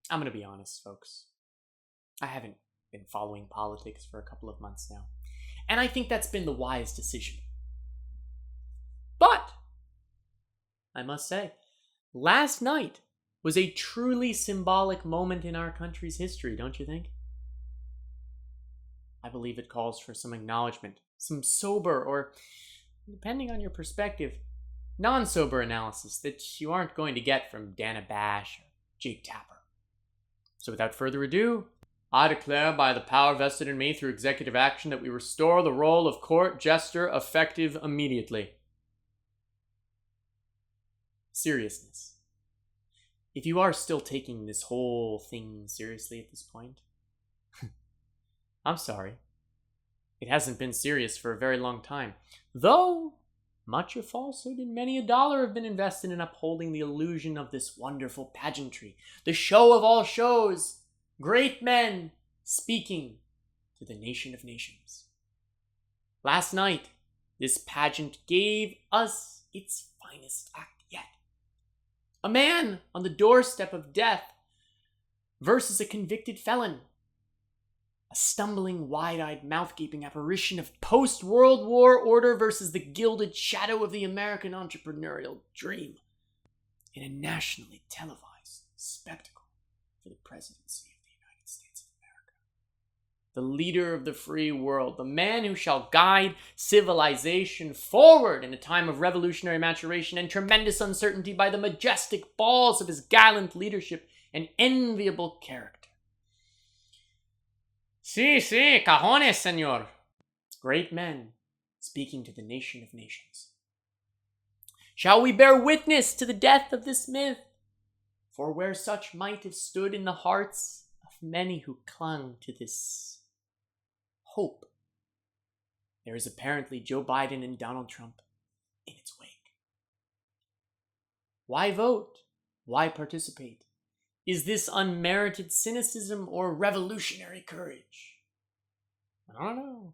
I'm going to be honest, folks. I haven't been following politics for a couple of months now. And I think that's been the wise decision. But, I must say, last night was a truly symbolic moment in our country's history, don't you think? I believe it calls for some acknowledgement, some sober or, depending on your perspective, non-sober analysis that you aren't going to get from Dana Bash or Jake Tapper. So without further ado, I declare by the power vested in me through executive action that we restore the role of court jester effective immediately. Seriousness. If you are still taking this whole thing seriously at this point, I'm sorry. It hasn't been serious for a very long time. Though, much of falsehood and many a dollar have been invested in upholding the illusion of this wonderful pageantry, the show of all shows, great men speaking to the nation of nations. Last night, this pageant gave us its finest act yet. A man on the doorstep of death versus a convicted felon. A stumbling, wide-eyed, mouth-gaping apparition of post-World War order versus the gilded shadow of the American entrepreneurial dream in a nationally televised spectacle for the presidency of the United States of America. The leader of the free world, the man who shall guide civilization forward in a time of revolutionary maturation and tremendous uncertainty by the majestic balls of his gallant leadership and enviable character. Sí, cajones, señor. Great men speaking to the nation of nations. Shall we bear witness to the death of this myth? For where such might have stood in the hearts of many who clung to this hope, there is apparently Joe Biden and Donald Trump in its wake. Why vote? Why participate? Is this unmerited cynicism or revolutionary courage? I don't know.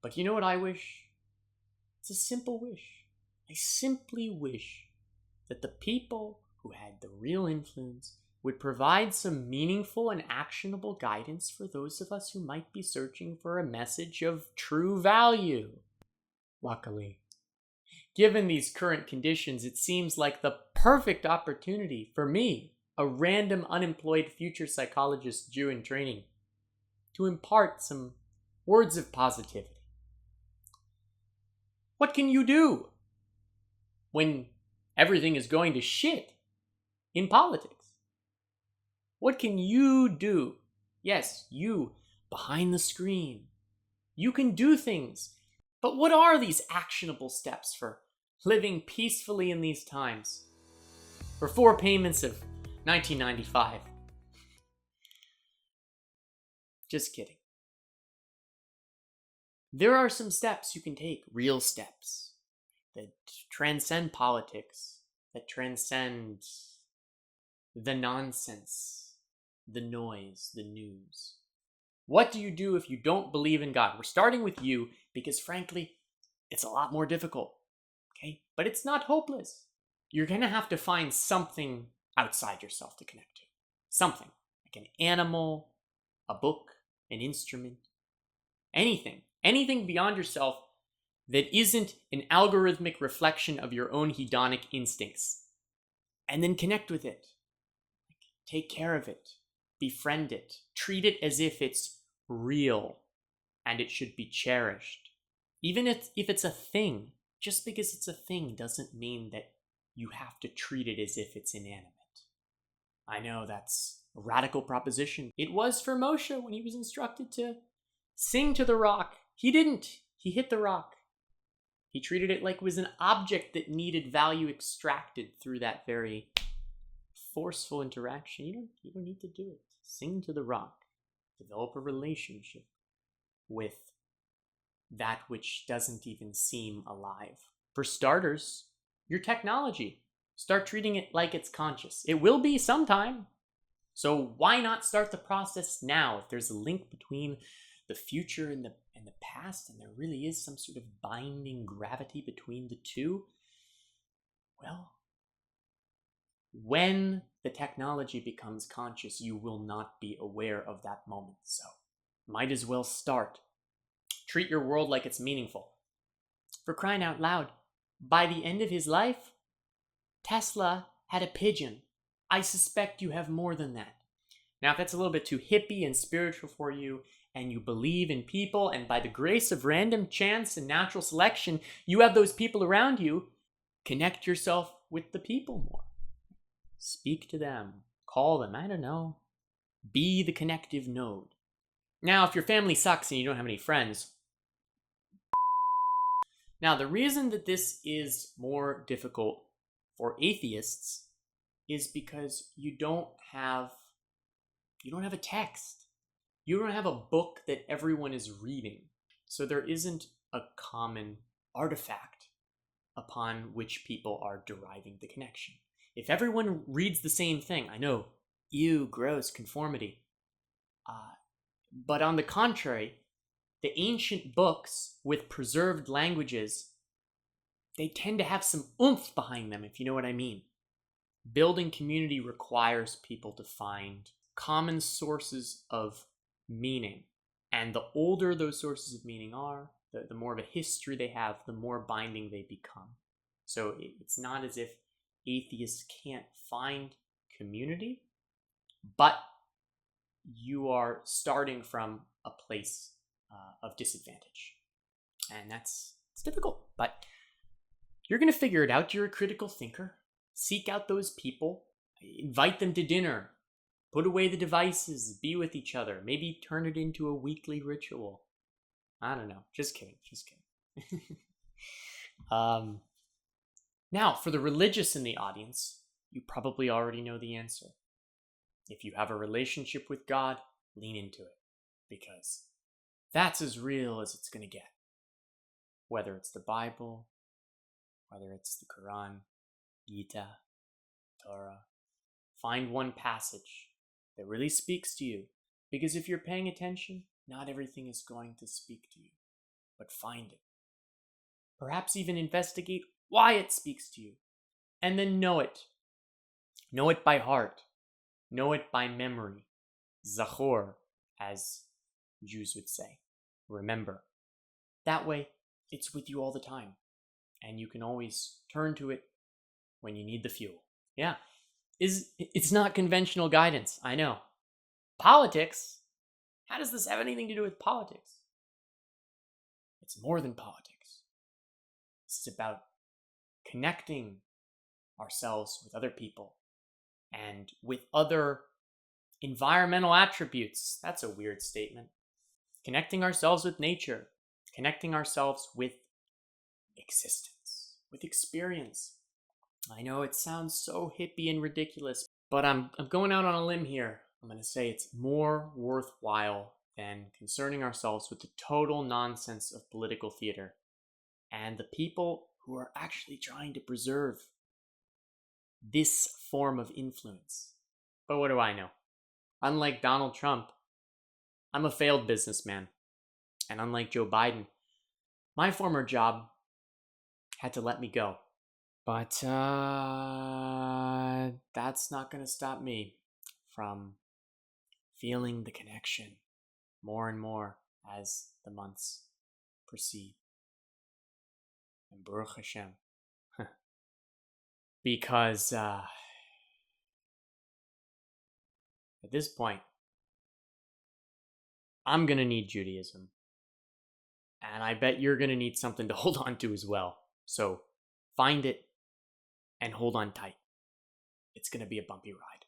But you know what I wish? It's a simple wish. I simply wish that the people who had the real influence would provide some meaningful and actionable guidance for those of us who might be searching for a message of true value. Luckily, given these current conditions, it seems like the perfect opportunity for me, a random unemployed future psychologist Jew in training, to impart some words of positivity. What can you do when everything is going to shit in politics? What can you do? Yes, you, behind the screen. You can do things. But what are these actionable steps for living peacefully in these times? For 4 payments of $19.95. Just kidding. There are some steps you can take, real steps, that transcend politics, that transcend the nonsense, the noise, the news. What do you do if you don't believe in God? We're starting with you because, frankly, it's a lot more difficult. Okay? But it's not hopeless. You're going to have to find something outside yourself to connect to. Something. Like an animal, a book, an instrument. Anything. Anything beyond yourself that isn't an algorithmic reflection of your own hedonic instincts. And then connect with it. Take care of it. Befriend it. Treat it as if it's real and it should be cherished. Even if it's a thing, just because it's a thing doesn't mean that you have to treat it as if it's inanimate. I know that's a radical proposition. It was for Moshe when he was instructed to sing to the rock. He didn't. He hit the rock. He treated it like it was an object that needed value extracted through that very forceful interaction. You don't need to do it. Sing to the rock. Develop a relationship with that which doesn't even seem alive. For starters, your technology. Start treating it like it's conscious. It will be sometime. So why not start the process now? If there's a link between the future and the past, and there really is some sort of binding gravity between the two, well, When the technology becomes conscious, you will not be aware of that moment. So, might as well start. Treat your world like it's meaningful. For crying out loud, by the end of his life, Tesla had a pigeon. I suspect you have more than that. Now, if that's a little bit too hippie and spiritual for you, and you believe in people, and by the grace of random chance and natural selection, you have those people around you, connect yourself with the people more. Speak to them. Call them. I don't know. Be the connective node. Now, if your family sucks and you don't have any friends, now the reason that this is more difficult for atheists is because you don't have a text. You don't have a book that everyone is reading. So there isn't a common artifact upon which people are deriving the connection. If everyone reads the same thing, I know, ew, gross, conformity. But on the contrary, the ancient books with preserved languages, they tend to have some oomph behind them, if you know what I mean. Building community requires people to find common sources of meaning. And the older those sources of meaning are, the more of a history they have, the more binding they become. So it's not as if atheists can't find community, but you are starting from a place of disadvantage. And it's difficult, but you're going to figure it out. You're a critical thinker. Seek out those people, invite them to dinner, put away the devices, be with each other, maybe turn it into a weekly ritual. I don't know. Just kidding. Now, for the religious in the audience, you probably already know the answer. If you have a relationship with God, lean into it, because that's as real as it's going to get. Whether it's the Bible, whether it's the Quran, Gita, Torah, find one passage that really speaks to you, because if you're paying attention, not everything is going to speak to you, but find it. Perhaps even investigate why it speaks to you, and then know it. Know it by heart. Know it by memory. Zachor, as Jews would say. Remember. That way, it's with you all the time, and you can always turn to it when you need the fuel. Yeah, it's not conventional guidance, I know. Politics? How does this have anything to do with politics? It's more than politics. It's about connecting ourselves with other people and with other environmental attributes. That's a weird statement. Connecting ourselves with nature, connecting ourselves with existence, with experience. I know it sounds so hippie and ridiculous, but I'm going out on a limb here. I'm going to say it's more worthwhile than concerning ourselves with the total nonsense of political theater and the people who are actually trying to preserve this form of influence. But what do I know? Unlike Donald Trump, I'm a failed businessman. And unlike Joe Biden, my former job had to let me go. But that's not going to stop me from feeling the connection more and more as the months proceed. And Baruch Hashem. Because at this point, I'm going to need Judaism. And I bet you're going to need something to hold on to as well. So find it and hold on tight. It's going to be a bumpy ride.